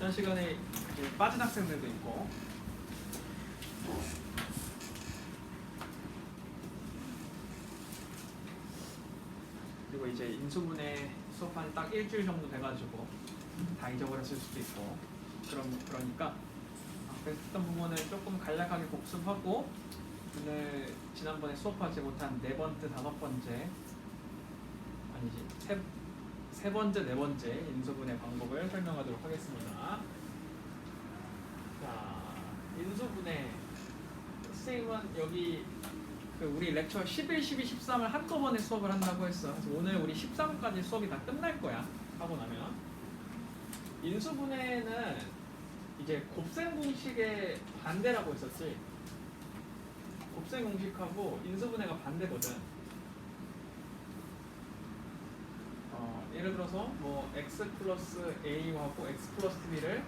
지난 시간에 이제 빠진 학생들도 있고 그리고 이제 인수분해 수업한 딱 일주일 정도 돼가지고 다 잊어버렸을 수도 있고 그러니까 했던 부분을 조금 간략하게 복습하고 오늘 지난번에 수업하지 못한 네 번째, 다섯 번째 아니지 세 번째, 네 번째 인수분해 방법을 설명하도록 하겠습니다. 자, 인수분해 선생님은 여기 우리 렉처 11, 12, 13을 한꺼번에 수업을 한다고 했어. 그래서 오늘 우리 13까지 수업이 다 끝날 거야. 하고 나면 인수분해는 이제 곱셈 공식의 반대라고 했었지. 곱셈 공식하고 인수분해가 반대거든. 예를 들어서 뭐 x 플러스 a하고 x 플러스 b를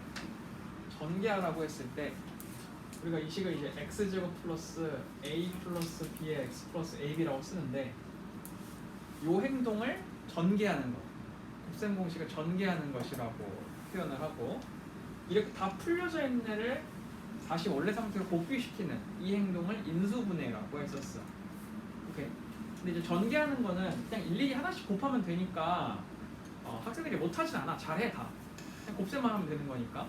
전개하라고 했을 때 우리가 이 식을 이제 x제곱 플러스 a 플러스 b의 x 플러스 ab라고 쓰는데 이 행동을 전개하는 것, 곱셈 공식을 전개하는 것이라고 표현을 하고 이렇게 다 풀려져 있는 애를 다시 원래 상태로 복귀시키는 이 행동을 인수분해라고 했었어. 오케이. 근데 이제 전개하는 거는 그냥 일일이 하나씩 곱하면 되니까 학생들이 못하진 않아. 잘해 다. 그냥 곱셈만 하면 되는 거니까.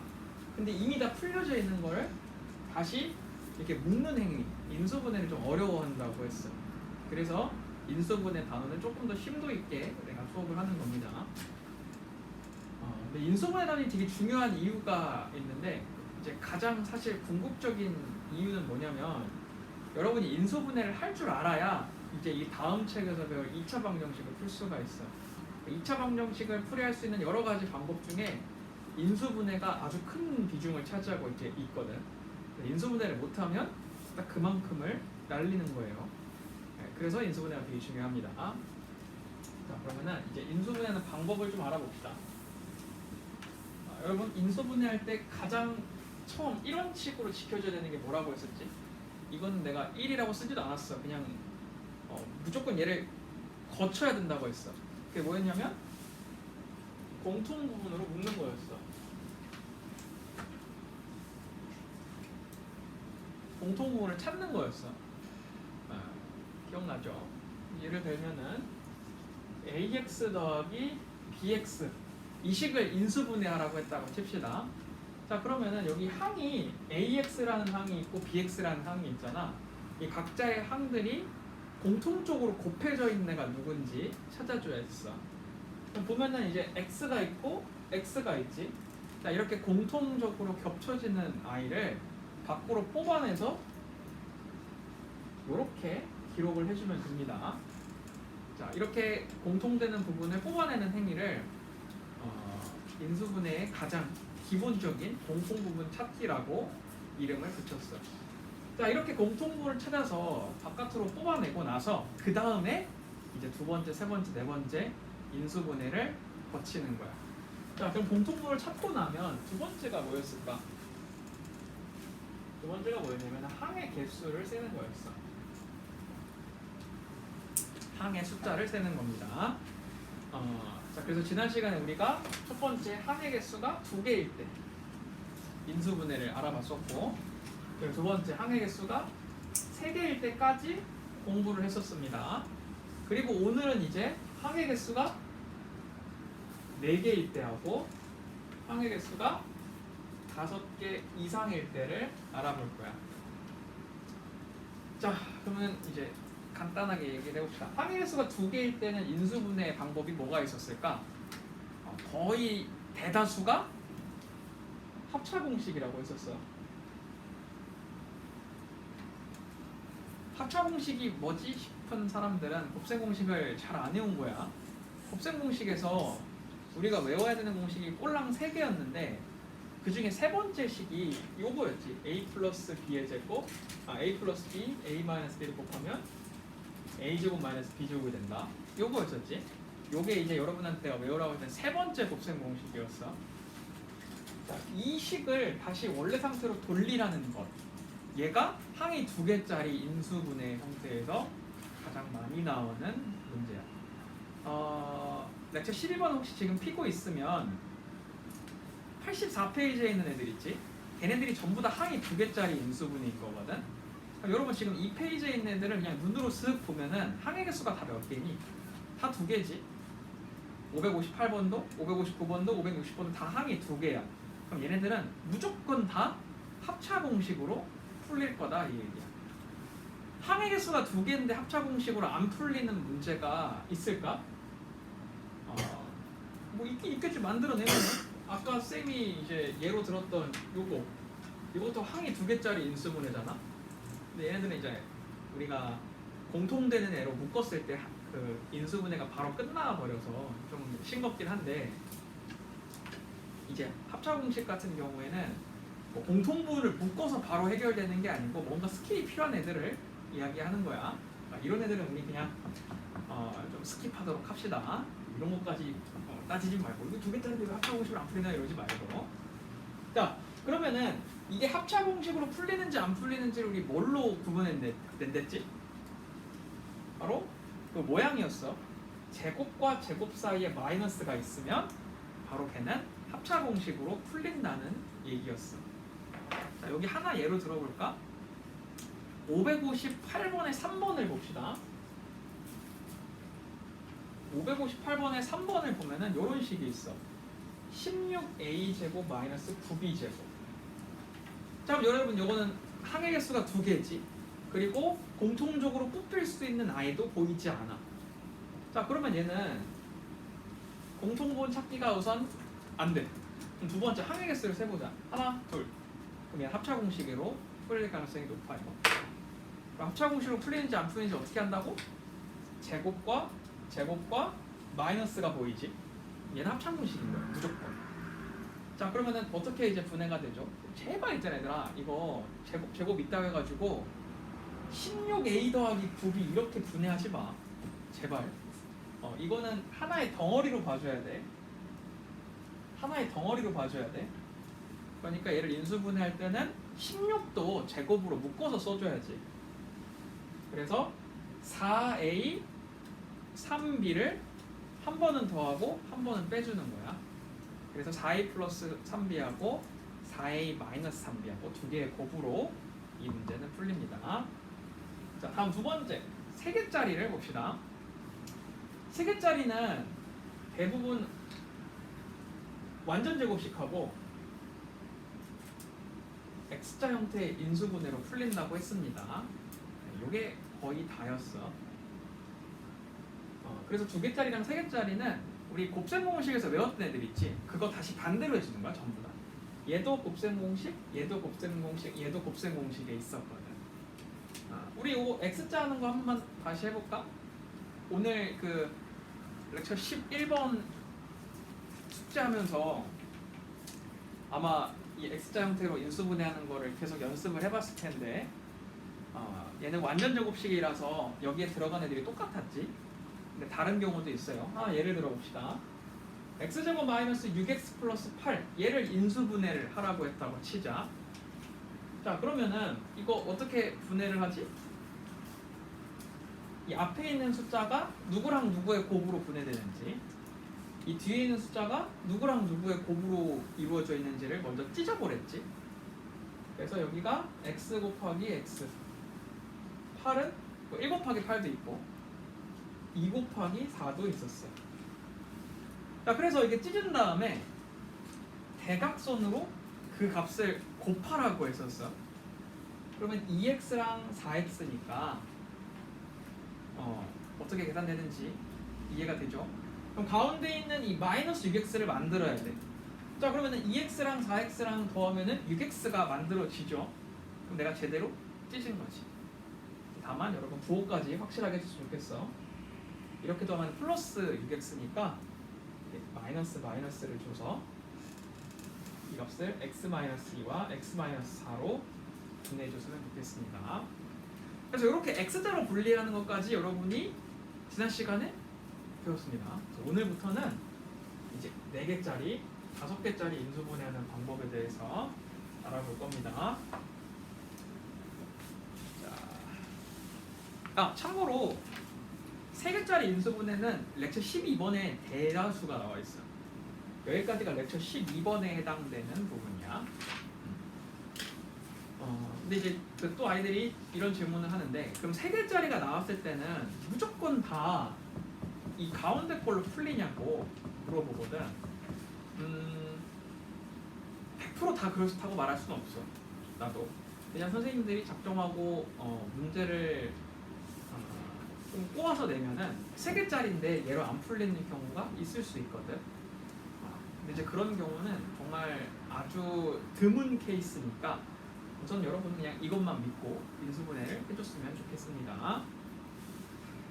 근데 이미 다 풀려져 있는 거를 다시 이렇게 묶는 행위, 인수분해를 좀 어려워한다고 했어. 그래서 인수분해 단원을 조금 더 심도 있게 내가 수업을 하는 겁니다. 근데 인수분해 단원이 되게 중요한 이유가 있는데 이제 가장 사실 궁극적인 이유는 뭐냐면 여러분이 인수분해를 할 줄 알아야 이제 이 다음 책에서 배울 2차 방정식을 풀 수가 있어. 2차 방정식을 풀이할 수 있는 여러 가지 방법 중에 인수분해가 아주 큰 비중을 차지하고 이제 있거든. 인수분해를 못하면 딱 그만큼을 날리는 거예요. 그래서 인수분해가 되게 중요합니다. 자, 그러면은 이제 인수분해하는 방법을 좀 알아봅시다. 여러분 인수분해할 때 가장 처음 1원칙으로 지켜줘야 되는 게 뭐라고 했었지? 이건 내가 1이라고 쓰지도 않았어. 그냥 무조건 얘를 거쳐야 된다고 했어. 그게 뭐였냐면 공통 부분으로 묶는 거였어. 공통 부분을 찾는 거였어. 기억나죠? 예를 들면은 ax 더하기 bx 이 식을 인수분해하라고 했다고 칩시다. 자, 그러면은 여기 항이 ax라는 항이 있고 bx라는 항이 있잖아. 이 각자의 항들이 공통적으로 곱해져 있는 애가 누군지 찾아줘야겠어. 그럼 보면은 이제 x가 있고 x가 있지. 자, 이렇게 공통적으로 겹쳐지는 아이를 밖으로 뽑아내서 이렇게 기록을 해주면 됩니다. 자, 이렇게 공통되는 부분을 뽑아내는 행위를 인수분해의 가장 기본적인 공통 부분 찾기라고 이름을 붙였어. 자, 이렇게 공통 부분을 찾아서 바깥으로 뽑아내고 나서 그 다음에 이제 두 번째, 세 번째, 네 번째 인수분해를 거치는 거야. 자, 그럼 공통 부분을 찾고 나면 두 번째가 뭐였을까? 두 번째가 뭐였냐면 항의 개수를 세는 거였어. 항의 숫자를 세는 겁니다. 자, 그래서 지난 시간에 우리가 첫 번째 항의 개수가 2개일 때 인수분해를 알아봤었고, 그리고 두 번째 항의 개수가 3개일 때까지 공부를 했었습니다. 그리고 오늘은 이제 항의 개수가 4개일 때하고 항의 개수가 5개 이상일 때를 알아볼 거야. 자, 그러면 이제 간단하게 얘기를 해봅시다. 항의 개수가 2개일 때는 인수분해 방법이 뭐가 있었을까? 거의 대다수가 합차공식이라고 했었어. 합차공식이 뭐지 싶은 사람들은 곱셈공식을 잘 안 외운 거야. 곱셈공식에서 우리가 외워야 되는 공식이 꼴랑 3개였는데 그 중에 세 번째 식이 요거였지. a 플러스 b의 제곱, a 플러스 b, a 마이너스 b를 곱하면 a제곱 마이너스 b제곱이 된다. 요거였었지. 요게 이제 여러분한테 외우라고 했던 세 번째 곱셈 공식이었어. 자, 이 식을 다시 원래 상태로 돌리라는 것. 얘가 항이 2개짜리 인수분해 형태에서 가장 많이 나오는 문제야. 렉처 12번 혹시 지금 피고 있으면 84페이지에 있는 애들 있지? 걔네들이 전부 다 항이 2개짜리 인수분해인 거거든. 그럼 여러분 지금 이 페이지에 있는 애들을 그냥 눈으로 쓱 보면은 항의 개수가 다 몇 개니? 다 2개지. 558번도, 559번도, 560번도 다 항이 2개야. 그럼 얘네들은 무조건 다 합차 공식으로 풀릴 거다 이 얘기야. 항의 개수가 2개인데 합차 공식으로 안 풀리는 문제가 있을까? 뭐 있긴 있겠지. 만들어내면 아까 쌤이 이제 예로 들었던 이것도 항이 2개짜리 인수분해잖아. 근데 얘네들은 이제 우리가 공통되는 애로 묶었을 때 그 인수분해가 바로 끝나 버려서 좀 싱겁긴 한데, 이제 합차 공식 같은 경우에는 뭐 공통분을 묶어서 바로 해결되는 게 아니고 뭔가 스킬이 필요한 애들을 이야기하는 거야. 이런 애들은 우리 그냥 좀 스킵하도록 합시다. 이런 것까지 따지지 말고, 이거 2개짜리인데 왜 합차 공식으로 안 풀리나 이러지 말고. 자, 그러면은 이게 합차 공식으로 풀리는지 안 풀리는지를 우리 뭘로 구분했댔지? 바로 그 모양이었어. 제곱과 제곱 사이에 마이너스가 있으면 바로 걔는 합차 공식으로 풀린다는 얘기였어. 자, 여기 하나 예로 들어볼까? 558번의 3번을 봅시다. 558번의 3번을 보면은 이런 식이 있어. 16a제곱 마이너스 9b제곱. 자, 그럼 여러분 이거는 항의 개수가 2개지. 그리고 공통적으로 뽑힐 수 있는 a도 보이지 않아. 자, 그러면 얘는 공통분 찾기가 우선 안 돼. 그럼 두 번째 항의 개수를 세보자. 하나, 둘. 그럼 얘는 합차 공식으로 풀릴 가능성이 높아. 이거. 그럼 합차 공식으로 풀리는지 안 풀리는지 어떻게 한다고? 제곱과 마이너스가 보이지. 얘는 합차 공식인 거야, 무조건. 자, 그러면은 어떻게 이제 분해가 되죠? 제발 있잖아 얘들아, 이거 제곱 있다고 해가지고 16a 더하기 9b 이렇게 분해하지 마. 제발. 이거는 하나의 덩어리로 봐줘야 돼. 하나의 덩어리로 봐줘야 돼. 그러니까 얘를 인수분해할 때는 16도 제곱으로 묶어서 써줘야지. 그래서 4a 3b를 한 번은 더하고 한 번은 빼주는 거야. 그래서 4a 플러스 3b하고 4a 마이너스 3b하고 두 개의 곱으로 이 문제는 풀립니다. 자, 다음 두 번째 3개짜리를 봅시다. 3개짜리는 대부분 완전 제곱식하고 X자 형태의 인수분해로 풀린다고 했습니다. 이게 거의 다였어. 그래서 2개짜리랑 3개짜리는 우리 곱셈 공식에서 외웠던 애들 있지? 그거 다시 반대로 해주는 거야, 전부 다. 얘도 곱셈 공식, 얘도 곱셈 공식, 얘도 곱셈 공식에 있었거든. 우리 이거 X자 하는 거 한 번 다시 해볼까? 오늘 그 렉처 11번 숙제하면서 아마 이 X자 형태로 인수분해하는 거를 계속 연습을 해봤을 텐데, 얘는 완전 제곱식이라서 여기에 들어간 애들이 똑같았지? 근데 다른 경우도 있어요. 예를 들어 봅시다. x제곱 마이너스 6x 플러스 8 얘를 인수분해를 하라고 했다고 치자. 자, 그러면은 이거 어떻게 분해를 하지? 이 앞에 있는 숫자가 누구랑 누구의 곱으로 분해되는지, 이 뒤에 있는 숫자가 누구랑 누구의 곱으로 이루어져 있는지를 먼저 찢어보랬지. 그래서 여기가 x 곱하기 x, 8은 1 곱하기 8도 있고 2 곱하기 4도 있었어. 자, 그래서 이게 찢은 다음에 대각선으로 그 값을 곱하라고 했었어. 그러면 2x랑 4x니까 어떻게 계산되는지 이해가 되죠? 그럼 가운데 있는 이 마이너스 6x를 만들어야 돼. 자, 그러면은 2x랑 4x랑 더하면은 6x가 만들어지죠. 그럼 내가 제대로 찢은 거지. 다만 여러분 부호까지 확실하게 해줬으면 좋겠어. 이렇게 더하면 플러스 6x니까 마이너스를 줘서 이 값을 x-2와 x-4로 분해해줬으면 좋겠습니다. 그래서 이렇게 x자로 분리하는 것까지 여러분이 지난 시간에 배웠습니다. 오늘부터는 이제 4개짜리, 5개짜리 인수분해하는 방법에 대해서 알아볼 겁니다. 참고로 3개짜리 인수분해는 렉처 12번에 대다수가 나와 있어. 여기까지가 렉처 12번에 해당되는 부분이야. 근데 이제 또 아이들이 이런 질문을 하는데, 그럼 3개짜리가 나왔을 때는 무조건 다 이 가운데 걸로 풀리냐고 물어보거든. 100%다 그렇다고 말할 수는 없어. 나도. 그냥 선생님들이 작정하고 문제를 좀 꼬아서 내면은 3개짜리인데 얘로 안 풀리는 경우가 있을 수 있거든. 근데 이제 그런 경우는 정말 아주 드문 케이스니까 우선 여러분은 그냥 이것만 믿고 인수분해를 해줬으면 좋겠습니다.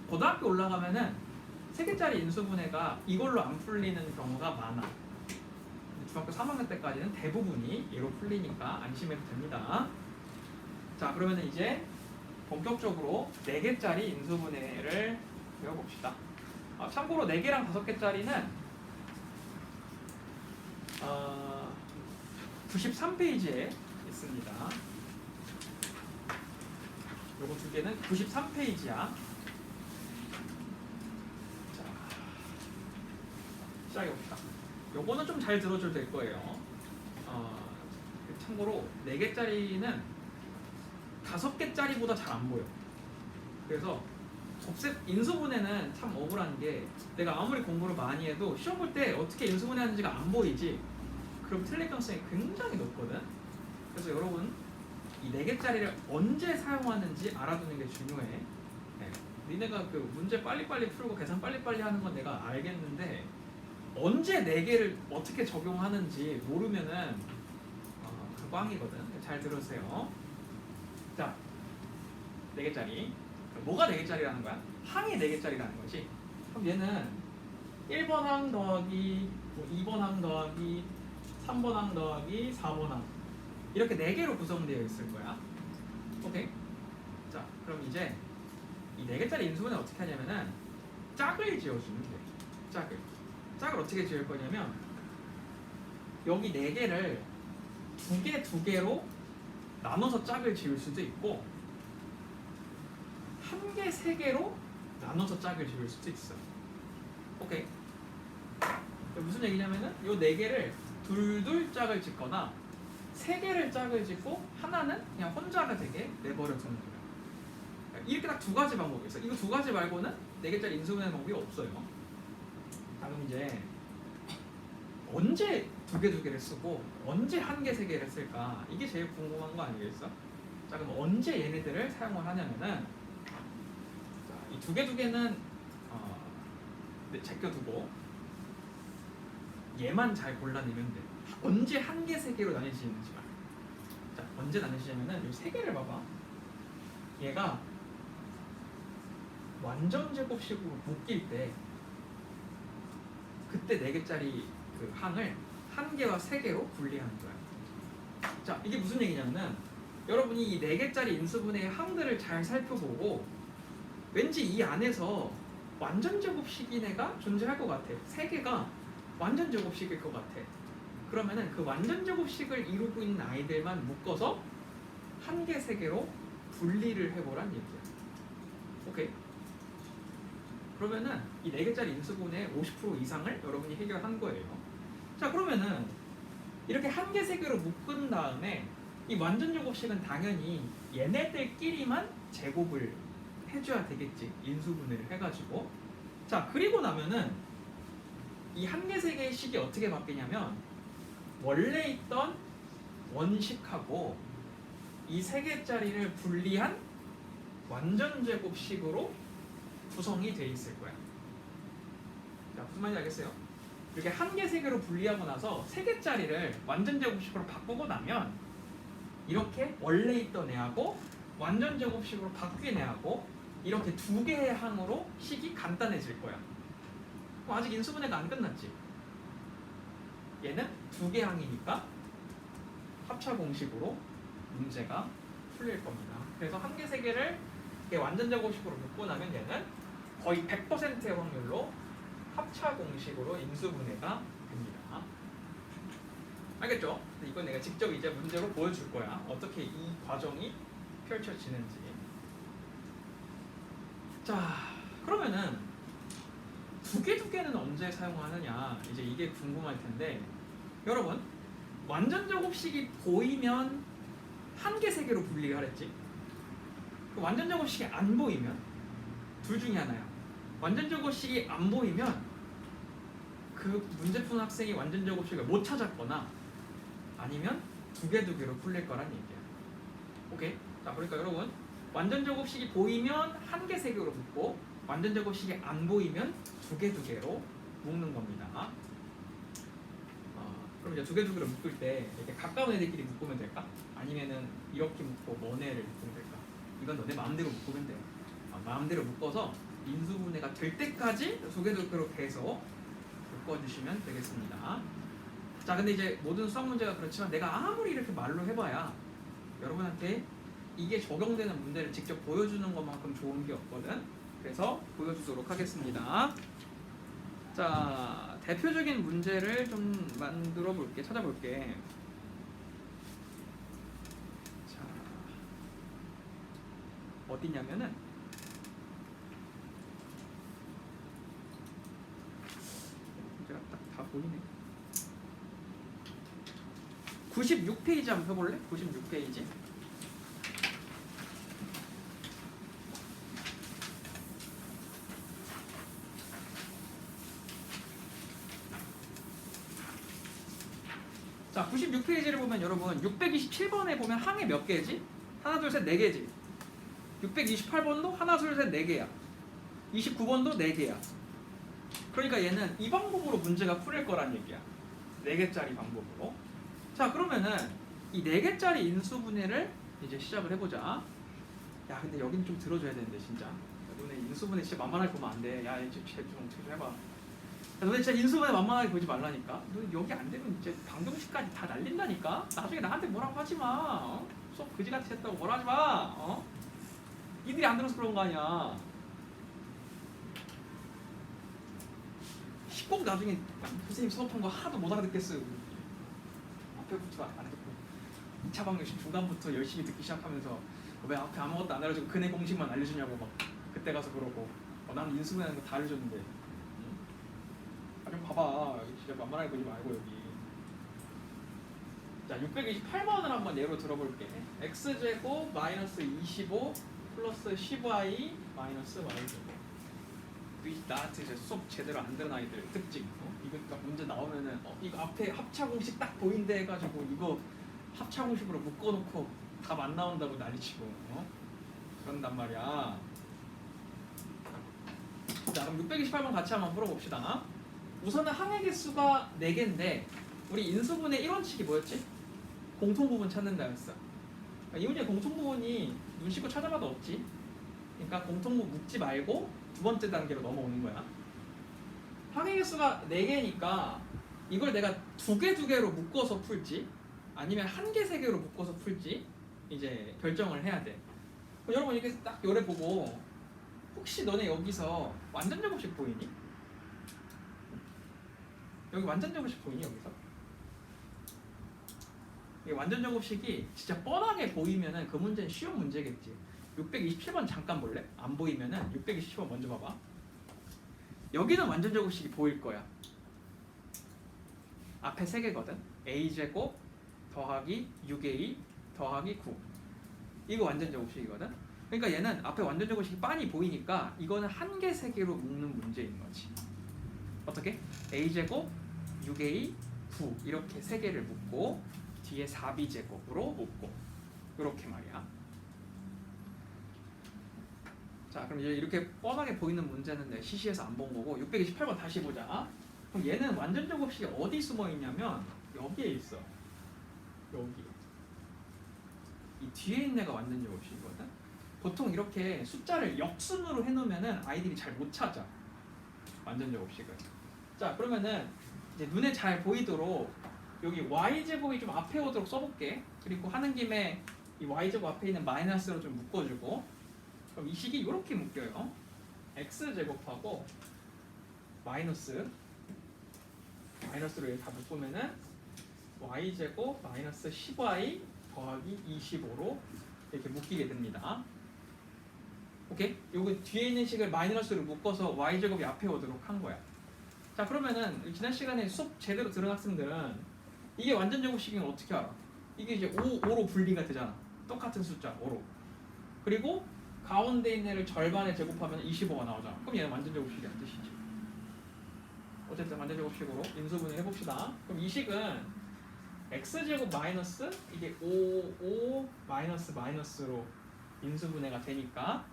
고등학교 올라가면은 3개짜리 인수분해가 이걸로 안 풀리는 경우가 많아. 중학교 3학년 때까지는 대부분이 얘로 풀리니까 안심해도 됩니다. 자, 그러면 이제 본격적으로 4개짜리 인수분해를 배워봅시다. 참고로 4개랑 5개짜리는 93페이지에 있습니다. 요거 2개는 93페이지야. 자, 시작해봅시다. 요거는 좀 잘 들어줘도 될 거예요. 참고로 4개짜리는 5개짜리보다 잘 안 보여. 그래서 인수분해는 참 억울한 게, 내가 아무리 공부를 많이 해도 시험 볼 때 어떻게 인수분해하는지가 안 보이지. 그럼 틀릴 가능성이 굉장히 높거든. 그래서 여러분 이 4개짜리를 언제 사용하는지 알아두는 게 중요해. 네. 니네가 그 문제 빨리빨리 풀고 계산 빨리빨리 하는 건 내가 알겠는데, 언제 4개를 어떻게 적용하는지 모르면은 그 꽝이거든. 잘 들으세요. 자, 4개짜리. 뭐가 4개짜리라는 거야? 항이 4개짜리라는 거지. 그럼 얘는 1번 항 더하기 2번 항 더하기 3번 항 더하기 4번 항, 이렇게 4개로 구성되어 있을 거야. 오케이? 자, 그럼 이제 이 4개짜리 인수분해 어떻게 하냐면은 짝을 지어주면 돼. 짝을 어떻게 지을 거냐면, 여기 4개를 2개로 나눠서 짝을 지을 수도 있고 1개, 3개로 나눠서 짝을 지을 수도 있어. 오케이? 무슨 얘기냐면은 요 4개를 둘둘 짝을 짓거나 3개를 짝을 짓고 하나는 그냥 혼자가 되게 내버려 두는 거야. 이렇게 딱 2가지 방법이 있어. 이거 2가지 말고는 4개짜리 인수분해 방법이 없어요. 자, 그럼 이제 언제 2개를 쓰고 언제 1개, 3개를 쓸까? 이게 제일 궁금한 거 아니겠어? 자, 그럼 언제 얘네들을 사용을 하냐면은, 자, 이 2개는 제껴두고 얘만 잘 골라내면 돼. 언제 1개, 3개로 나뉘어지는지만. 자, 언제 나뉘어지냐면은 이 3개를 봐봐. 얘가 완전 제곱식으로 묶일 때, 그때 4개짜리 그 항을 1개와 3개로 분리하는 거야. 자, 이게 무슨 얘기냐면은, 여러분이 이 4개짜리 인수분해의 항들을 잘 살펴보고 왠지 이 안에서 완전 제곱식인 애가 존재할 것 같아. 3개가 완전 제곱식일 것 같아. 그러면은 그 완전 제곱식을 이루고 있는 아이들만 묶어서 1개, 3개로 분리를 해보란 얘기야. 오케이? 그러면은 이 4개짜리 인수분해의 50% 이상을 여러분이 해결한 거예요. 자, 그러면은 이렇게 1개, 3개로 묶은 다음에 이 완전 제곱식은 당연히 얘네들끼리만 제곱을 해줘야 되겠지. 인수분해를 해가지고. 자, 그리고 나면은 이 1개, 3개의 식이 어떻게 바뀌냐면, 원래 있던 원식하고 이 3개짜리를 분리한 완전 제곱식으로 구성이 돼 있을 거야. 자, 무슨 말인지 알겠어요? 이렇게 1개, 3개로 분리하고 나서 3개짜리를 완전 제곱식으로 바꾸고 나면, 이렇게 원래 있던 애하고 완전 제곱식으로 바뀐 애하고 이렇게 2개의 항으로 식이 간단해질 거야. 그럼 아직 인수분해가 안 끝났지. 얘는 2개 항이니까 합차 공식으로 문제가 풀릴 겁니다. 그래서 1개, 3개를 완전 제곱식으로 묶고 나면 얘는 거의 100%의 확률로 합차 공식으로 인수분해가 됩니다. 알겠죠? 이건 내가 직접 이제 문제로 보여줄 거야. 어떻게 이 과정이 펼쳐지는지. 자, 그러면은 두 개는 언제 사용하느냐 이제 이게 궁금할 텐데 여러분 완전 제곱식이 보이면 한 개, 세 개로 분리하랬지. 완전 제곱식이 안 보이면 둘 중에 하나야. 완전 제곱식이 안 보이면 그 문제 푸는 학생이 완전 제곱식을 못 찾았거나 아니면 두 개로 풀릴 거란 얘기야. 오케이? 자, 그러니까 여러분 완전 제곱식이 보이면 한 개, 세 개로 묶고 완전 제곱식이 안 보이면 두 개로 묶는 겁니다. 그럼 이제 두 개로 묶을 때 이렇게 가까운 애들끼리 묶으면 될까? 아니면은 이렇게 묶고 먼 애를 묶으면 될까? 이건 너네 마음대로 묶으면 돼. 마음대로 묶어서 인수분해가 될 때까지 두 개로 계속 묶어주시면 되겠습니다. 자, 근데 이제 모든 수학 문제가 그렇지만 내가 아무리 이렇게 말로 해봐야 여러분한테 이게 적용되는 문제를 직접 보여주는 것만큼 좋은 게 없거든. 그래서 보여주도록 하겠습니다. 자, 대표적인 문제를 좀 만들어 볼게, 찾아볼게. 자, 어디냐면은 문제가 딱 다 보이네. 96페이지 한번 펴볼래? 96페이지. 자, 96페이지를 보면 여러분 627번에 보면 항해 몇 개지? 하나, 둘, 셋, 네 개지. 628번도 하나, 둘, 셋, 네 개야. 29번도 네 개야. 그러니까 얘는 이 방법으로 문제가 풀릴 거란 얘기야. 네 개짜리 방법으로. 자, 그러면은 이 네 개짜리 인수분해를 이제 시작을 해보자. 야, 근데 여기는 좀 들어줘야 되는데 진짜. 너네 인수분해 진짜 만만하게 보면 안 돼. 야, 좀 어떻게 좀 해봐. 너네 진짜 인수분해 만만하게 보지 말라니까. 너 여기 안 되면 이제 방정식까지 다 날린다니까. 나중에 나한테 뭐라고 하지 마. 어? 수업 그지같이 했다고 뭐라 하지 마. 어? 니들이 안 들어서 그런 거 아니야. 꼭 나중에 선생님 수업한 거 하나도 못 알아듣겠어요. 앞에 붙지도 안 듣고 2차 방정식 중간부터 열심히 듣기 시작하면서 왜 앞에 아무것도 안 알려주고 근해 공식만 알려주냐고 막 그때 가서 그러고 나는 인수분해하는 거 다 알려줬는데 좀 봐봐. 진짜 만만하게 보지 말고 여기. 자, 628번을 한번 예로 들어볼게. x제곱 마이너스 25 플러스 10y 마이너스 y제곱. 나한테 이제 수업 제대로 안 들은 아이들 특징. 이거 딱 문제 나오면은 이거 앞에 합차 공식 딱 보인대 해가지고 이거 합차 공식으로 묶어놓고 답 안 나온다고 난리치고 그런단 말이야. 자, 그럼 628번 같이 한번 풀어봅시다. 우선은 항해 개수가 4개인데 우리 인수분해 1원칙이 뭐였지? 공통부분 찾는다였어. 이 문제 공통부분이 눈 씻고 찾아봐도 없지. 그러니까 공통부분 묶지 말고 두 번째 단계로 넘어오는 거야. 항해 개수가 4개니까 이걸 내가 두 개로 묶어서 풀지 아니면 한 개, 세 개로 묶어서 풀지 이제 결정을 해야 돼. 여러분 이렇게 딱 요래 보고 혹시 너네 여기서 완전 제곱식 보이니? 여기 완전 제곱식 보이니 여기서? 이 완전 제곱식이 진짜 뻔하게 보이면은 그 문제는 쉬운 문제겠지. 627번 잠깐 볼래? 안 보이면은 627번 먼저 봐봐. 여기는 완전 제곱식이 보일 거야. 앞에 3개거든. a제곱 더하기 6a 더하기 9. 이거 완전 제곱식이거든. 그러니까 얘는 앞에 완전 제곱식이 빤히 보이니까 이거는 한 개, 세 개로 묶는 문제인 거지. 어떻게? a제곱 6a 9 이렇게 3개를 묶고 뒤에 4b제곱으로 묶고 이렇게 말이야. 자, 그럼 이제 이렇게 뻔하게 보이는 문제는 내 시시해서 안 본 거고 628번 다시 보자. 그럼 얘는 완전 제곱식이 어디 숨어 있냐면 여기에 있어. 여기. 이 뒤에 있는 애가 완전 제곱식이거든. 보통 이렇게 숫자를 역순으로 해놓으면은 아이들이 잘 못 찾아. 완전 제곱식을. 자, 그러면은 이제 눈에 잘 보이도록 여기 y제곱이 좀 앞에 오도록 써볼게. 그리고 하는 김에 이 y제곱 앞에 있는 마이너스로 좀 묶어주고. 그럼 이 식이 이렇게 묶여요. x제곱하고 마이너스로 다 묶으면은 y제곱 마이너스 10y 더하기 25로 이렇게 묶이게 됩니다. 오케이? 요거 뒤에 있는 식을 마이너스로 묶어서 y제곱이 앞에 오도록 한 거야. 자 그러면은 지난 시간에 수업 제대로 들은 학생들은 이게 완전 제곱식이면 어떻게 알아? 이게 이제 5로 분리가 되잖아. 똑같은 숫자 5로. 그리고 가운데 있는 애를 절반에 제곱하면 25가 나오잖아. 그럼 얘는 완전 제곱식이란 뜻이지. 어쨌든 완전 제곱식으로 인수분해 해봅시다. 그럼 이 식은 x제곱 마이너스 이게 5 마이너스 마이너스로 인수분해가 되니까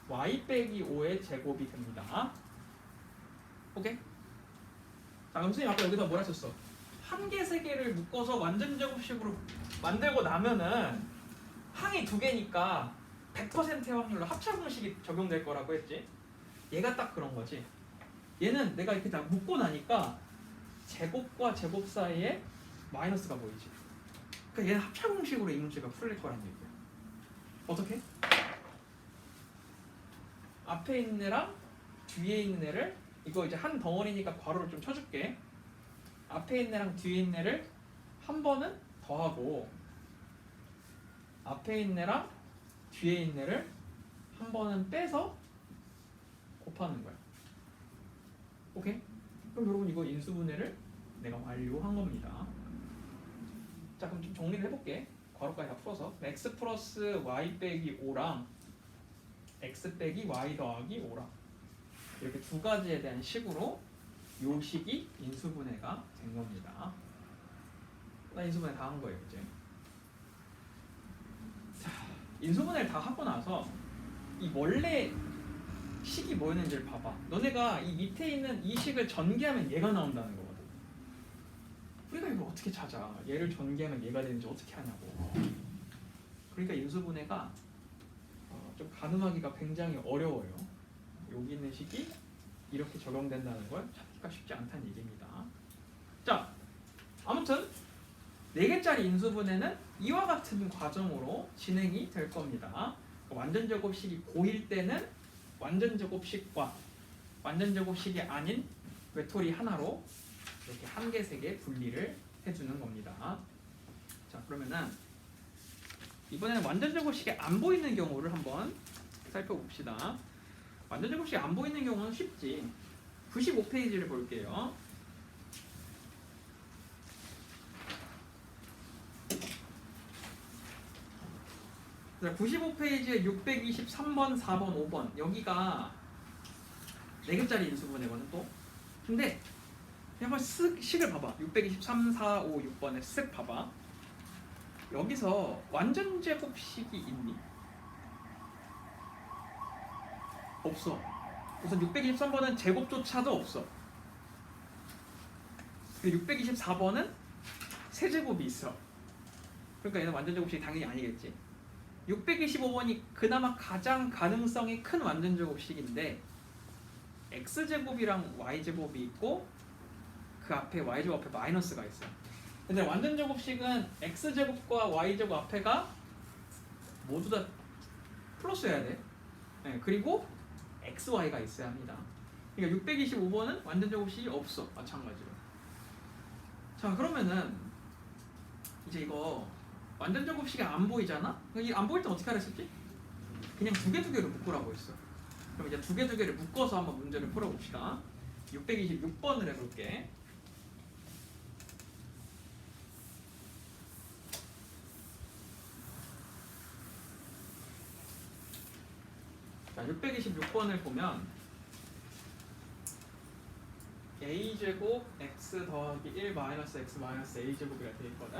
y 빼기 5의 제곱이 됩니다. 오케이? 자 그럼 선생님 아까 여기다 뭐라 했었어? 한 개, 세 개를 묶어서 완전 제곱식으로 만들고 나면은 항이 두 개니까 100%의 확률로 합차공식이 적용될 거라고 했지. 얘가 딱 그런 거지. 얘는 내가 이렇게 다 묶고 나니까 제곱과 제곱 사이에 마이너스가 보이지. 그러니까 얘는 합차공식으로 이 문제가 풀릴 거란 얘기야. 어떻게? 앞에 있는 애랑 뒤에 있는 애를 이거 이제 한 덩어리니까 괄호를 좀 쳐줄게. 앞에 있는 애랑 뒤에 있는 애를 한 번은 더하고 앞에 있는 애랑 뒤에 있는 애를 한 번은 빼서 곱하는 거야. 오케이? 그럼 여러분 이거 인수분해를 내가 완료한 겁니다. 자 그럼 좀 정리를 해볼게. 괄호까지 다 풀어서 x 플러스 y 빼기 5랑 x 빼기 y 더하기 5랑 이렇게 두 가지에 대한 식으로 요 식이 인수분해가 된 겁니다. 나 인수분해 다 한 거예요 이제. 자, 인수분해를 다 하고 나서 이 원래 식이 뭐였는지를 봐봐. 너네가 이 밑에 있는 이 식을 전개하면 얘가 나온다는 거거든. 우리가 이걸 어떻게 찾아? 얘를 전개하면 얘가 되는지 어떻게 하냐고. 그러니까 인수분해가 좀 가늠하기가 굉장히 어려워요. 여기 있는 식이 이렇게 적용된다는 걸 찾기가 쉽지 않다는 얘기입니다. 자, 아무튼 4개짜리 인수분해는 이와 같은 과정으로 진행이 될 겁니다. 완전 제곱식이 고일 때는 완전 제곱식과 완전 제곱식이 아닌 외톨이 하나로 이렇게 한 개, 세 개 분리를 해주는 겁니다. 자, 그러면은 이번에는 완전 제곱식이 안 보이는 경우를 한번 살펴봅시다. 완전 제곱식이 안 보이는 경우는 쉽지. 95페이지를 볼게요. 자, 95페이지에 623번, 4번, 5번 여기가 4개짜리 인수분해거든 또. 근데 한번 식을 봐봐. 623, 4, 5, 6번에 쓱 봐봐. 여기서 완전 제곱식이 있니? 없어. 우선 623번은 제곱조차도 없어. 624번은 세제곱이 있어. 그러니까 얘는 완전 제곱식이 당연히 아니겠지. 625번이 그나마 가장 가능성이 큰 완전 제곱식인데 x제곱이랑 y제곱이 있고 그 앞에 y제곱 앞에 마이너스가 있어. 근데 완전 제곱식은 x제곱과 y제곱 앞에가 모두 다 플러스여야 돼. 네, 그리고 xy가 있어야 합니다. 그러니까 625번은 완전 제곱식이 없어. 마찬가지로. 자 그러면은 이제 이거 완전 제곱식이 안 보이잖아? 안 보일 땐 어떻게 하랬었지? 그냥 두 개를 묶으라고 했어. 그럼 이제 두 개를 묶어서 한번 문제를 풀어봅시다. 626번을 해볼게. 자, 626번을 보면 a제곱 x 더하기 1 마이너스 x 마이너스 a제곱이라 되어 있거든.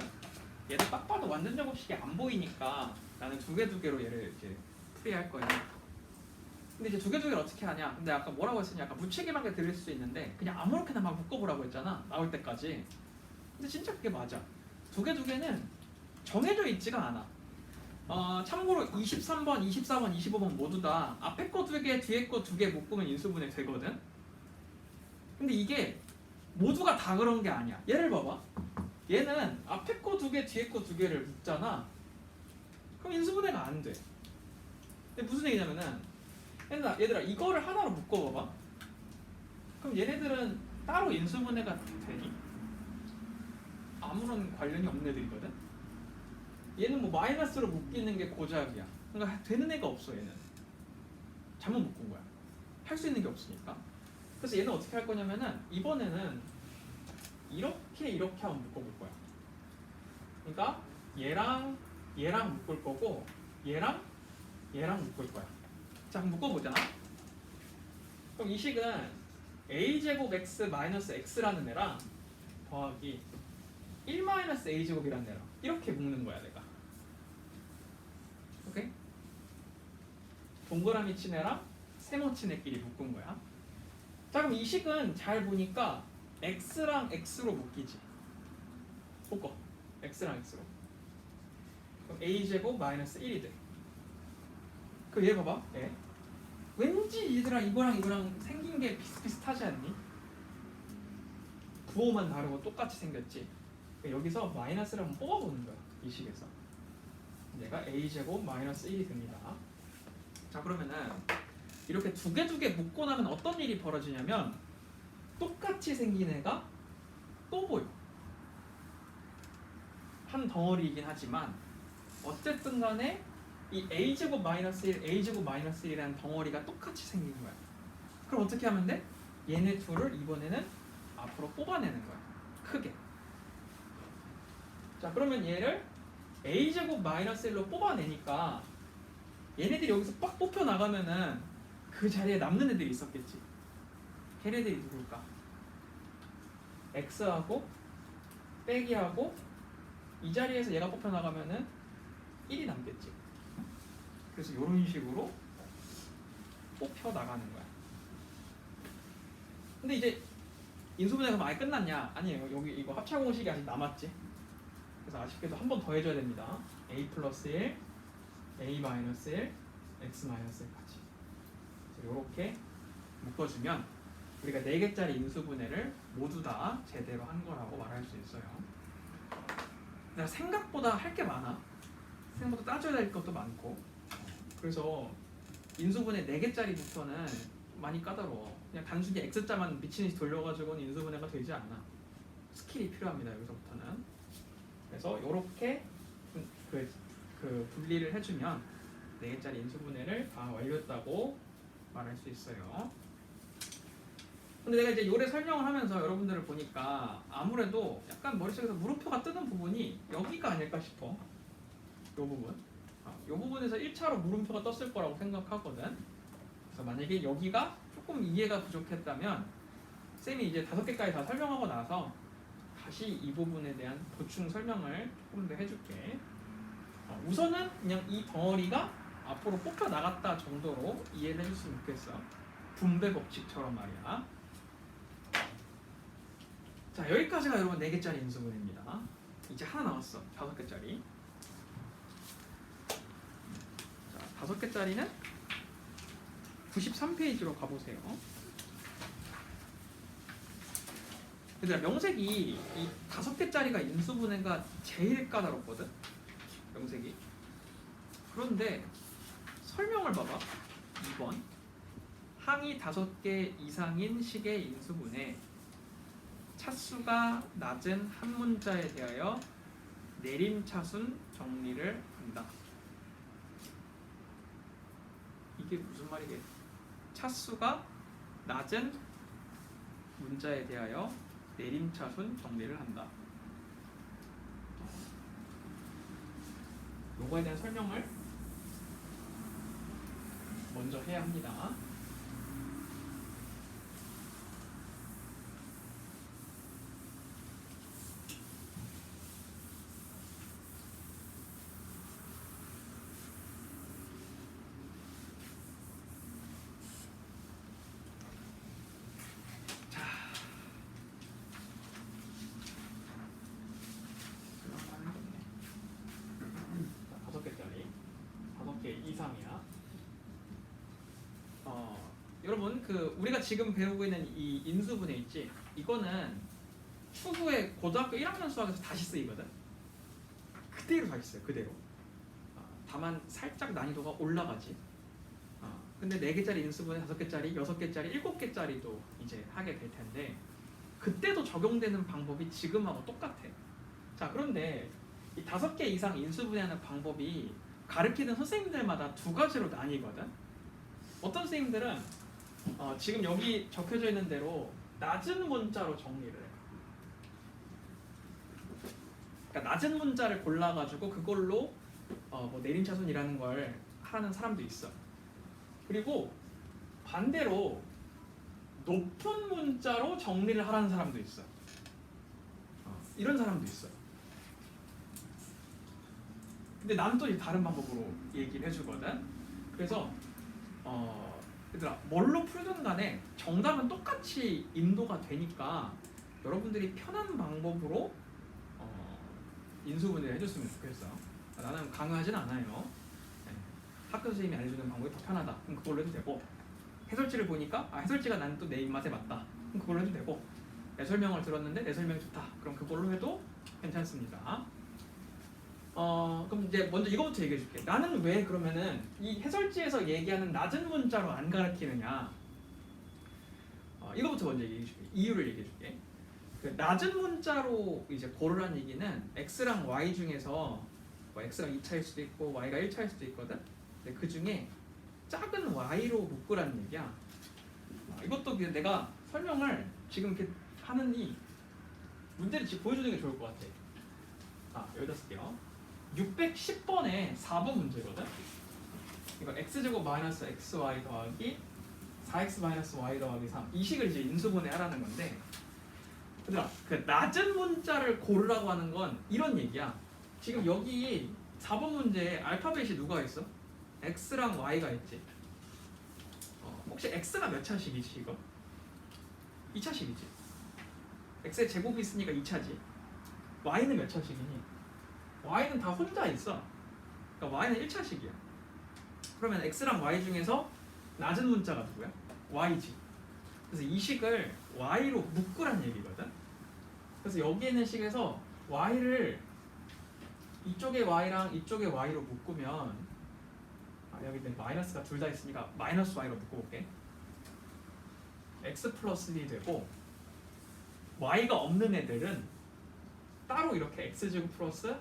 얘도 딱 봐도 완전 제곱식이 안 보이니까 나는 두 개로 얘를 이제 풀이할 거야. 근데 이제 두 개를 어떻게 하냐? 근데 아까 뭐라고 했었냐? 아까 무책임하게 들릴 수 있는데 그냥 아무렇게나 막 묶어보라고 했잖아. 나올 때까지. 근데 진짜 그게 맞아. 두 개는 정해져 있지가 않아. 참고로 23번, 24번, 25번 모두 다 앞에 거 2개, 뒤에 거 2개 묶으면 인수분해 되거든. 근데 이게 모두가 다 그런 게 아니야. 얘를 봐봐. 얘는 앞에 거 2개, 뒤에 거 2개를 묶잖아. 그럼 인수분해가 안 돼. 근데 무슨 얘기냐면은 얘들아 이거를 하나로 묶어봐봐. 그럼 얘네들은 따로 인수분해가 되니? 아무런 관련이 없는 애들이거든. 얘는 뭐 마이너스로 묶이는 게 고작이야. 그러니까 되는 애가 없어 얘는. 잘못 묶은 거야. 할 수 있는 게 없으니까. 그래서 얘는 어떻게 할 거냐면은 이번에는 이렇게 한번 묶어볼 거야. 그러니까 얘랑 묶을 거고 얘랑 묶을 거야. 자, 그럼 묶어보잖아. 그럼 이 식은 a제곱 x 마이너스 x라는 애랑 더하기 1 마이너스 a제곱이라는 애랑 이렇게 묶는 거야 내가. 오케이? 동그라미 친 애랑 세모 친 애끼리 묶은 거야. 자, 그럼 이 식은 잘 보니까 x랑 x로 묶이지. 묶어. x랑 x로. 그럼 a제곱 마이너스 1이 돼. 그럼 얘 봐봐. 얘. 왠지 얘들아 이거랑 생긴 게 비슷비슷하지 않니? 부호만 다르고 똑같이 생겼지. 그러니까 여기서 마이너스를 한번 뽑아보는 거야. 이 식에서. 얘가 a제곱 마이너스 1이 됩니다. 자, 그러면은 이렇게 두 개 묶고 나면 어떤 일이 벌어지냐면 똑같이 생긴 애가 또 보여. 한 덩어리이긴 하지만 어쨌든 간에 이 a제곱 마이너스 1, a제곱 마이너스 1이라는 덩어리가 똑같이 생긴 거야. 그럼 어떻게 하면 돼? 얘네 둘을 이번에는 앞으로 뽑아내는 거야. 크게. 자, 그러면 얘를 a제곱 마이너스 1로 뽑아내니까 얘네들이 여기서 빡 뽑혀 나가면은 그 자리에 남는 애들이 있었겠지. 걔네들이 누굴까? x하고 빼기하고 이 자리에서 얘가 뽑혀 나가면은 1이 남겠지. 그래서 이런 식으로 뽑혀 나가는 거야. 근데 이제 인수분해가 아예 끝났냐? 아니에요. 여기 이거 합차 공식이 아직 남았지. 그래서 아쉽게도 한 번 더 해줘야 됩니다. a 플러스 1, a 마이너스 1, x 마이너스 1까지. 이렇게 묶어주면 우리가 4개짜리 인수분해를 모두 다 제대로 한 거라고 말할 수 있어요. 내가 생각보다 할 게 많아. 생각보다 따져야 될 것도 많고. 그래서 인수분해 4개짜리부터는 많이 까다로워. 그냥 단순히 x자만 미친 듯이 돌려가지고는 인수분해가 되지 않아. 스킬이 필요합니다. 여기서부터는. 그래서 이렇게 그 분리를 해주면 4개짜리 인수분해를 다 완료했다고 말할 수 있어요. 근데 내가 이제 요래 설명을 하면서 여러분들을 보니까 아무래도 약간 머릿속에서 물음표가 뜨는 부분이 여기가 아닐까 싶어. 요 부분. 이 부분에서 1차로 물음표가 떴을 거라고 생각하거든. 그래서 만약에 여기가 조금 이해가 부족했다면 쌤이 이제 5개까지 다 설명하고 나서 다시 이 부분에 대한 보충 설명을 조금 더 해줄게. 우선은 그냥 이 덩어리가 앞으로 뽑혀 나갔다 정도로 이해를 해줬으면 좋겠어. 분배 법칙처럼 말이야. 자, 여기까지가 여러분 4개짜리 인수분해입니다. 이제 하나 나왔어. 5개짜리. 5개짜리는 93페이지로 가보세요. 얘들아, 명색이 이 5개짜리가 인수분해가 제일 까다롭거든. 명색이. 그런데 설명을 봐봐. 2번 항이 5개 이상인 식의 인수분해 차수가 낮은 한 문자에 대하여 내림차순 정리를 한다. 이게 무슨 말이게? 차수가 낮은 문자에 대하여 내림차순 정리를 한다. 요거에 대한 설명을 먼저 해야 합니다. 이상이야. 여러분 우리가 지금 배우고 있는 이 인수분해 있지? 이거는 추후에 고등학교 1학년 수학에서 다시 쓰이거든. 그대로 다시 써요. 그대로. 다만 살짝 난이도가 올라가지. 근데 4개짜리 인수분해 5개짜리, 6개짜리, 7개짜리도 이제 하게 될 텐데 그때도 적용되는 방법이 지금하고 똑같아. 자, 그런데 이 5개 이상 인수분해하는 방법이 가르치는 선생님들마다 2가지로 나뉘거든. 어떤 선생님들은 지금 여기 적혀져 있는 대로 낮은 문자로 정리를 해요. 그러니까 낮은 문자를 골라가지고 그걸로 뭐 내림차순이라는 걸 하는 사람도 있어. 그리고 반대로 높은 문자로 정리를 하라는 사람도 있어. 이런 사람도 있어. 근데 나는 또 다른 방법으로 얘기를 해주거든. 그래서 얘들아 뭘로 풀든 간에 정답은 똑같이 인도가 되니까 여러분들이 편한 방법으로 인수분해를 해줬으면 좋겠어. 나는 강요하진 않아요. 네. 학교 선생님이 알려주는 방법이 더 편하다. 그럼 그걸로 해도 되고, 해설지를 보니까 해설지가 나는 또 내 입맛에 맞다. 그럼 그걸로 해도 되고, 내 설명을 들었는데 내 설명이 좋다. 그럼 그걸로 해도 괜찮습니다. 그럼 이제 먼저 이거부터 얘기해 줄게. 나는 왜 그러면은 이 해설지에서 얘기하는 낮은 문자로 안 가르치느냐? 이거부터 먼저 얘기해 줄게. 이유를 얘기해 줄게. 그 낮은 문자로 이제 고르라는 얘기는 x랑 y 중에서 뭐 x가 2차일 수도 있고 y가 1차일 수도 있거든. 근데 그 중에 작은 y로 묶으라는 얘기야. 이것도 그냥 내가 설명을 지금 이렇게 하느니 문제를 지금 보여주는 게 좋을 것 같아. 여기다 쓸게요. 610번에 4번 문제거든. 이거 x제곱 마이너스 xy 더하기 4x 마이너스 y 더하기 3 이 식을 이제 인수분해 하라는 건데, 얘들아 그 낮은 문자를 고르라고 하는 건 이런 얘기야. 지금 여기 4번 문제에 알파벳이 누가 있어? x랑 y가 있지. 혹시 x가 몇 차식이지 이거? 2차식이지. x의 제곱이 있으니까 2차지. y는 몇 차식이니? y는 다 혼자 있어. 그러니까 y는 1차식이야. 그러면 x랑 y 중에서 낮은 문자가 누구야? y지. 그래서 이 식을 y로 묶으란 얘기거든. 그래서 여기 있는 식에서 y를 이쪽에 y랑 이쪽에 y로 묶으면 여기 마이너스가 둘 다 있으니까 마이너스 y로 묶어볼게. x 플러스 1이 되고, y가 없는 애들은 따로 이렇게 x제곱 플러스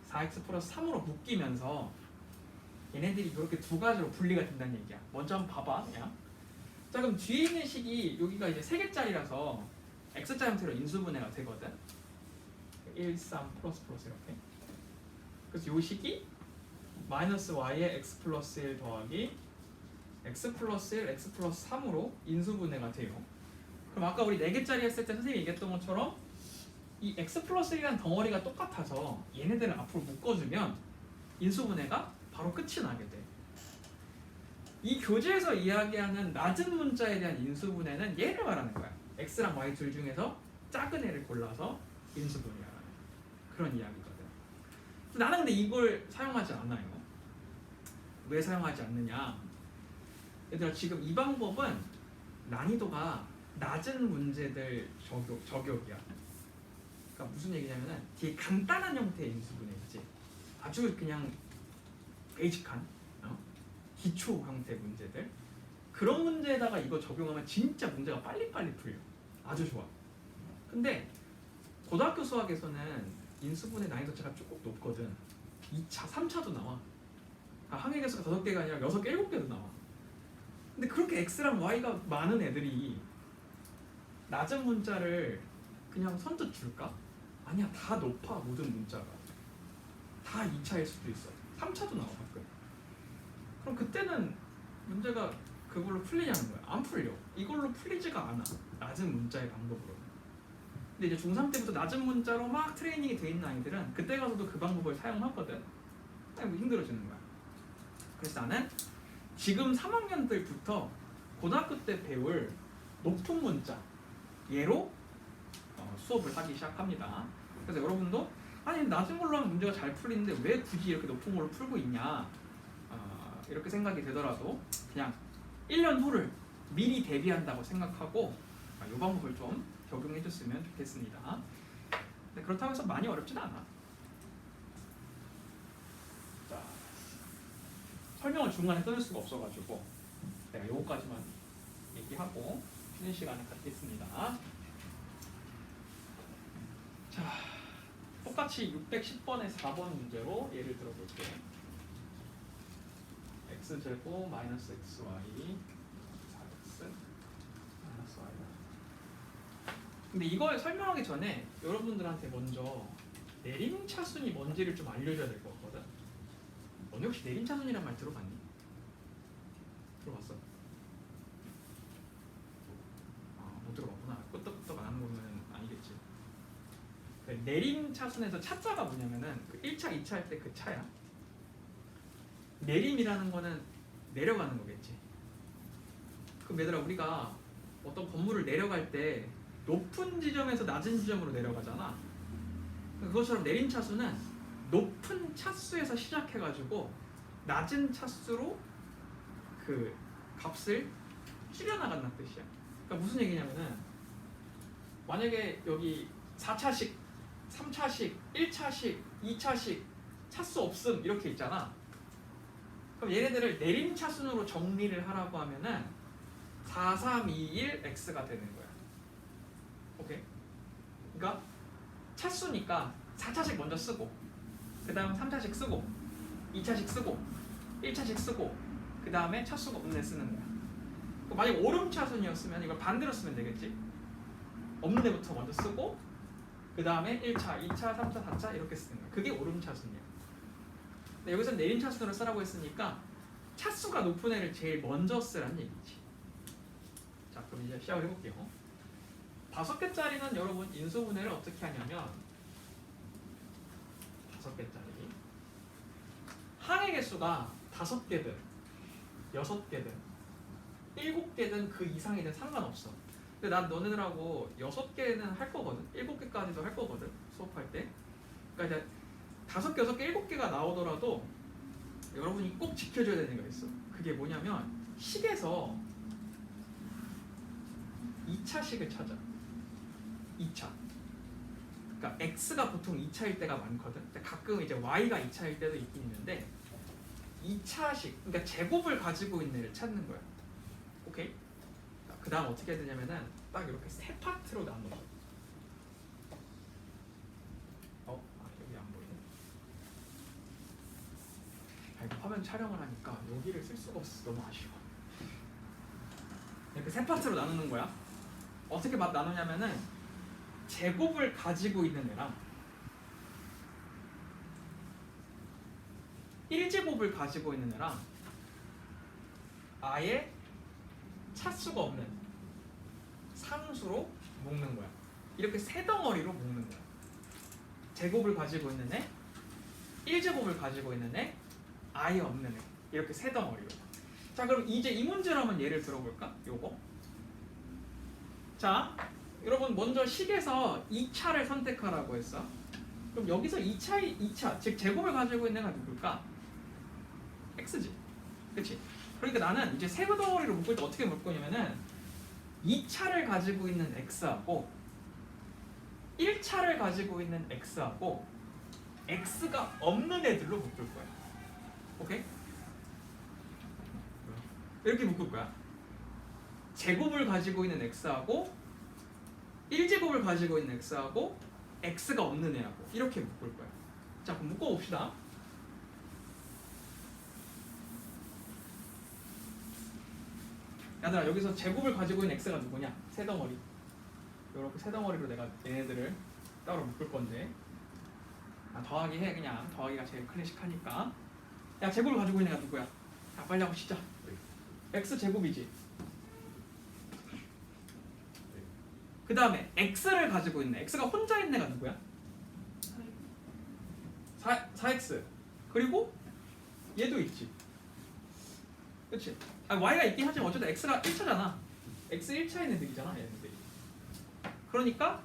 4x 플러스 3으로 묶이면서 얘네들이 이렇게 두 가지로 분리가 된다는 얘기야. 먼저 한번 봐봐. 그냥. 자, 그럼 뒤에 있는 식이 여기가 이제 3개짜리라서 x자 형태로 인수분해가 되거든. 1, 3 플러스 플러스 이렇게. 그래서 이 식이 마이너스 y의 x 플러스 1 더하기 x 플러스 1, x 플러스 3으로 인수분해가 돼요. 그럼 아까 우리 4개짜리 했을 때 선생님이 얘기했던 것처럼 이 x 플러스 1이라는 덩어리가 똑같아서 얘네들을 앞으로 묶어주면 인수분해가 바로 끝이 나게 돼. 이 교재에서 이야기하는 낮은 문자에 대한 인수분해는 얘를 말하는 거야. x랑 y 둘 중에서 작은 애를 골라서 인수분해하라는 그런 이야기거든. 나는 근데 이걸 사용하지 않아요. 왜 사용하지 않느냐? 얘들아 지금 이 방법은 난이도가 낮은 문제들 저격이야. 그러니까 무슨 얘기냐면은 되게 간단한 형태의 인수분해이지. 아주 그냥 베이직한 기초 형태 문제들, 그런 문제에다가 이거 적용하면 진짜 문제가 빨리빨리 풀려. 아주 좋아. 근데 고등학교 수학에서는 인수분해 난이도차가 조금 높거든. 2차, 3차도 나와. 항해 개수가 5개가 아니라 6개, 7개도 나와. 근데 그렇게 x랑 y가 많은 애들이 낮은 문자를 그냥 선뜻 줄까? 아니야, 다 높아. 모든 문자가 다 2차일 수도 있어. 3차도 나와 가끔. 그럼 그때는 문제가 그걸로 풀리냐는 거야. 안 풀려. 이걸로 풀리지가 않아. 낮은 문자의 방법으로. 근데 이제 중3 때부터 낮은 문자로 막 트레이닝이 돼 있는 아이들은 그때 가서도 그 방법을 사용하거든. 뭐 힘들어지는 거야. 그래서 나는 지금 3학년들부터 고등학교 때 배울 높은 문자 얘로 수업을 하기 시작합니다. 그래서 여러분도 아니 낮은 걸로 하면 문제가 잘 풀리는데 왜 굳이 이렇게 높은 걸로 풀고 있냐, 이렇게 생각이 되더라도 그냥 1년 후를 미리 대비한다고 생각하고 이 방법을 좀 적용해 줬으면 좋겠습니다. 근데 그렇다고 해서 많이 어렵진 않아. 자, 설명을 중간에 끊을 수가 없어가지고 내가 요거까지만 얘기하고 쉬는 시간을 갖겠습니다. 자, 똑같이 610번의 4번 문제로 예를 들어볼게요. x제곱 마이너스 xy 4x 마이너스 y다. 근데 이걸 설명하기 전에 여러분들한테 먼저 내림차순이 뭔지를 좀 알려줘야 될 것 같거든. 너네 혹시 내림차순이란 말 들어봤니? 들어봤어? 못 들어봤구나. 끄떡끄떡 안 하는 거는 아니겠지. 내림차순에서 차자가 뭐냐면은 그 1차, 2차 할 때 그 차야. 내림이라는 거는 내려가는 거겠지. 그럼 얘들아, 우리가 어떤 건물을 내려갈 때 높은 지점에서 낮은 지점으로 내려가잖아. 그것처럼 내림차수는 높은 차수에서 시작해가지고 낮은 차수로 그 값을 줄여나간다는 뜻이야. 그러니까 무슨 얘기냐면은 만약에 여기 4차식, 3차식, 1차식, 2차식 차수 없음 이렇게 있잖아. 그럼 얘네들을 내림차순으로 정리를 하라고 하면은 4, 3, 2, 1, x가 되는 거야. 오케이? 그러니까 차수니까 4차식 먼저 쓰고 그 다음 3차식 쓰고 2차식 쓰고 1차식 쓰고 그 다음에 차수가 없는 애 쓰는 거야. 만약 오름차순이었으면 이걸 반대로 쓰면 되겠지. 없는 애부터 먼저 쓰고 그 다음에 1차, 2차, 3차, 4차 이렇게 쓰는 거야. 그게 오름차순이야. 근데 여기서 내림차순으로 쓰라고 했으니까 차수가 높은 애를 제일 먼저 쓰라는 얘기지. 자, 그럼 이제 시작을 해볼게요. 5개짜리는 여러분 인수분해를 어떻게 하냐면 5개짜리 항의 개수가 5개든 6개든 7개든 그 이상이든 상관없어. 근데 난 너네들하고 6개는 할 거거든. 7개까지도 할 거거든. 수업할 때. 그러니까 이제 5개, 6개, 7개가 나오더라도 여러분이 꼭 지켜줘야 되는 거 있어. 그게 뭐냐면 식에서 2차식을 찾아. 2차. 그러니까 x가 보통 2차일 때가 많거든. 가끔 이제 y가 2차일 때도 있긴 있는데 2차식, 그러니까 제곱을 가지고 있는 애를 찾는 거야. 오케이? 그 다음 어떻게 해야 되냐면은 딱 이렇게 세 파트로 나눠. 여기 안 보이네. 이거 화면 촬영을 하니까 여기를 쓸 수가 없어. 너무 아쉬워. 이렇게 세 파트로 나누는 거야. 어떻게 나누냐면은 제곱을 가지고 있는 애랑 1제곱을 가지고 있는 애랑 아예 차수가 없는 상수로 묶는 거야. 이렇게 세 덩어리로 묶는 거야. 제곱을 가지고 있는 애, 1제곱을 가지고 있는 애, 아예 없는 애. 이렇게 세 덩어리로. 자, 그럼 이제 이 문제로 한번 예를 들어볼까? 요거. 자, 여러분 먼저 식에서 2차를 선택하라고 했어. 그럼 여기서 2차, 즉 제곱을 가지고 있는 애가 누굴까? x지. 그치? 그러니까 나는 이제 세 덩어리로 묶을 때 어떻게 묶을 거냐면은 2차를 가지고 있는 x하고 1차를 가지고 있는 x하고 x가 없는 애들로 묶을 거야. 오케이? 이렇게 묶을 거야. 제곱을 가지고 있는 x하고 1제곱을 가지고 있는 x하고 x가 없는 애하고 이렇게 묶을 거야. 자, 그럼 묶어봅시다. 얘들아, 여기서 제곱을 가지고 있는 x가 누구냐? 세 덩어리. 이렇게 세 덩어리로 내가 얘네들을 따로 묶을 건데 더하기 해. 그냥 더하기가 제일 클래식하니까. 야, 제곱을 가지고 있는 애가 누구야? 야, 빨리 하고 시작. x 제곱이지. 그 다음에 x를 가지고 있는 x가 혼자 있는 애가 누구야? 4x. 그리고 얘도 있지. 그치? y가 있긴 하지만 어쨌든 x가 1차잖아. x 1차인 애들이잖아, 얘네들이. 그러니까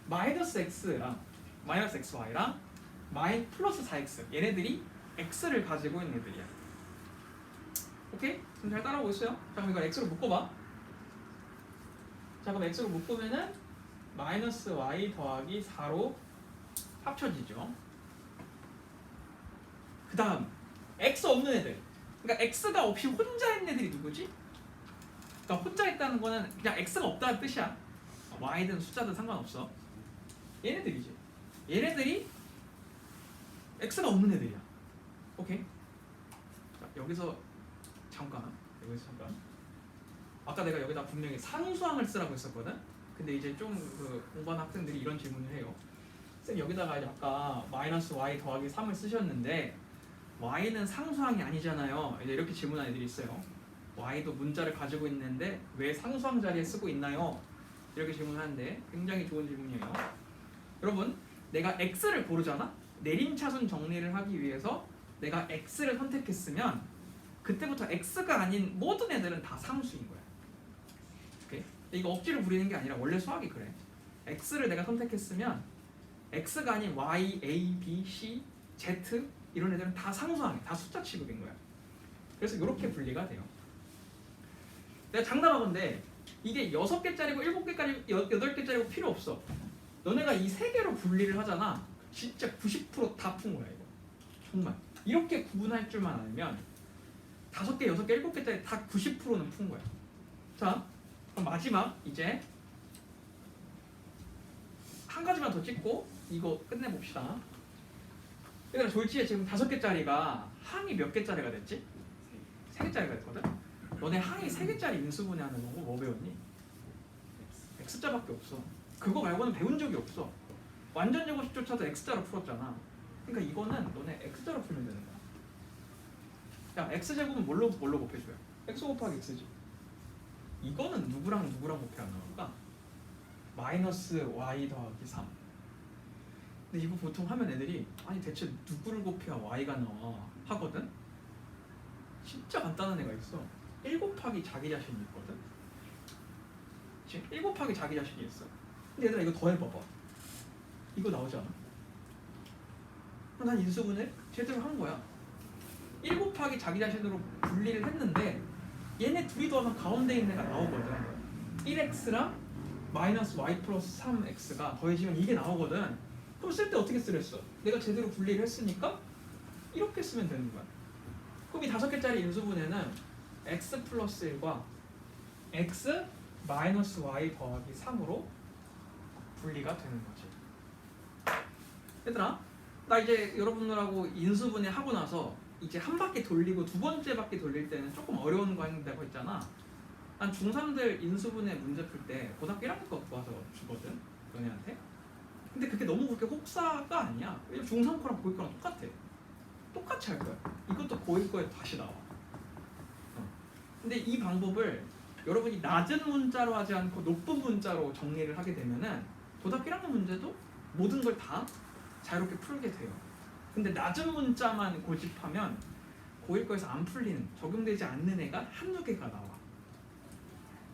마이너스 x랑 마이너스 xy랑 플러스 4x 얘네들이 x를 가지고 있는 애들이야. 오케이? 그럼 잘 따라오고 있어요? 자, 그럼 이걸 x로 묶어봐. 자, 그럼 x로 묶으면은 마이너스 y 더하기 4로 합쳐지죠. 그 다음 x 없는 애들. 그러니까 x가 없이 혼자 있는 애들이 누구지? 그러니까 혼자 있다는 거는 그냥 x가 없다는 뜻이야. y든 숫자든 상관없어. 얘네들이지. 얘네들이 x가 없는 애들이야. 오케이? 자, 여기서 아까 내가 여기다 분명히 상수항을 쓰라고 했었거든. 근데 이제 좀 그 공부하는 학생들이 이런 질문을 해요. 쌤 여기다가 이제 아까 마이너스 y 더하기 3을 쓰셨는데 y는 상수항이 아니잖아요. 이제 이렇게 질문하는 애들이 있어요. y도 문자를 가지고 있는데 왜 상수항 자리에 쓰고 있나요? 이렇게 질문하는데 굉장히 좋은 질문이에요. 여러분, 내가 x를 고르잖아? 내림차순 정리를 하기 위해서 내가 x를 선택했으면 그때부터 x가 아닌 모든 애들은 다 상수인 거야. 오케이? 이거 억지로 부리는 게 아니라 원래 수학이 그래. x를 내가 선택했으면 x가 아닌 y, a, b, c, z 이런 애들은 다 상수항이야. 다 숫자 취급인 거야. 그래서 이렇게 분리가 돼요. 내가 장담하건데 이게 6개짜리고 7개짜리고 8개짜리고 필요 없어. 너네가 이 3개로 분리를 하잖아. 진짜 90%다 푼 거야 이거. 정말. 이렇게 구분할 줄만 알면 5개, 6개, 7개짜리 다 90%는 푼 거야. 자, 그럼 마지막 이제 한 가지만 더 찍고 이거 끝내봅시다. 얘들아, 졸지에 지금 5개짜리가 항이 몇 개짜리가 됐지? 3개짜리가 됐거든? 너네 항이 3개짜리 인수분해하는 거 뭐 배웠니? X자밖에 없어. 그거 말고는 배운 적이 없어. 완전 제곱식조차도 X자로 풀었잖아. 그러니까 이거는 너네 X자로 풀면 되는 거야. 야, X제곱은 뭘로 곱해줘요? X 곱하기 X지. 이거는 누구랑 곱해 안 나올까? 마이너스 Y 더하기 3. 근데 이거 보통 하면 애들이 아니 대체 누구를 곱해야 Y가 나와 하거든? 진짜 간단한 애가 있어. 1 곱하기 자기 자신이 있거든? 그치? 1 곱하기 자기 자신이 있어. 근데 얘들아 이거 더 해봐봐. 이거 나오지 않아? 난 인수분해 제대로 한 거야. 1 곱하기 자기 자신으로 분리를 했는데 얘네 둘이 더하면 가운데 있는 애가 나오거든. 1x랑 마이너스 y 플러스 3x가 더해지면 이게 나오거든. 그럼 쓸 때 어떻게 쓰랬어? 내가 제대로 분리를 했으니까 이렇게 쓰면 되는 거야. 그럼 이 5개짜리 인수분해는 x 플러스 1과 x 마이너스 y 더하기 3으로 분리가 되는 거지. 얘들아, 나 이제 여러분들하고 인수분해 하고 나서 이제 한 바퀴 돌리고 두 번째 바퀴 돌릴 때는 조금 어려운 거 한다고 했잖아. 난 중3들 인수분해 문제 풀 때 고등학교 1학년 거 와서 주거든, 너네한테. 근데 그게 너무 그렇게 혹사가 아니야. 왜냐면 중3 거랑 고1 거랑 똑같아. 똑같이 할 거야. 이것도 고1 거에 다시 나와. 근데 이 방법을 여러분이 낮은 문자로 하지 않고 높은 문자로 정리를 하게 되면은 고등학교 1학년 문제도 모든 걸 다 자유롭게 풀게 돼요. 근데 낮은 문자만 고집하면 고1 거에서 안 풀리는, 적용되지 않는 애가 한두 개가 나와.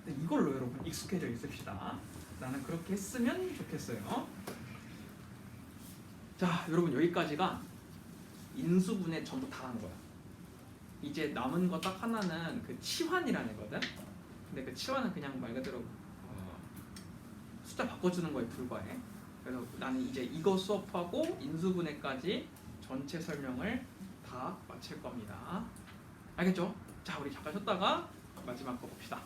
근데 이걸로 여러분 익숙해져 있읍시다. 나는 그렇게 했으면 좋겠어요. 자, 여러분 여기까지가 인수분해 전부 다 한 거야. 이제 남은 거 딱 하나는 그 치환이라는 애거든. 근데 그 치환은 그냥 말 그대로 숫자 바꿔주는 거에 불과해. 그래서 나는 이제 이거 수업하고 인수분해까지 전체 설명을 다 마칠 겁니다. 알겠죠? 자, 우리 잠깐 쉬었다가 마지막 거 봅시다.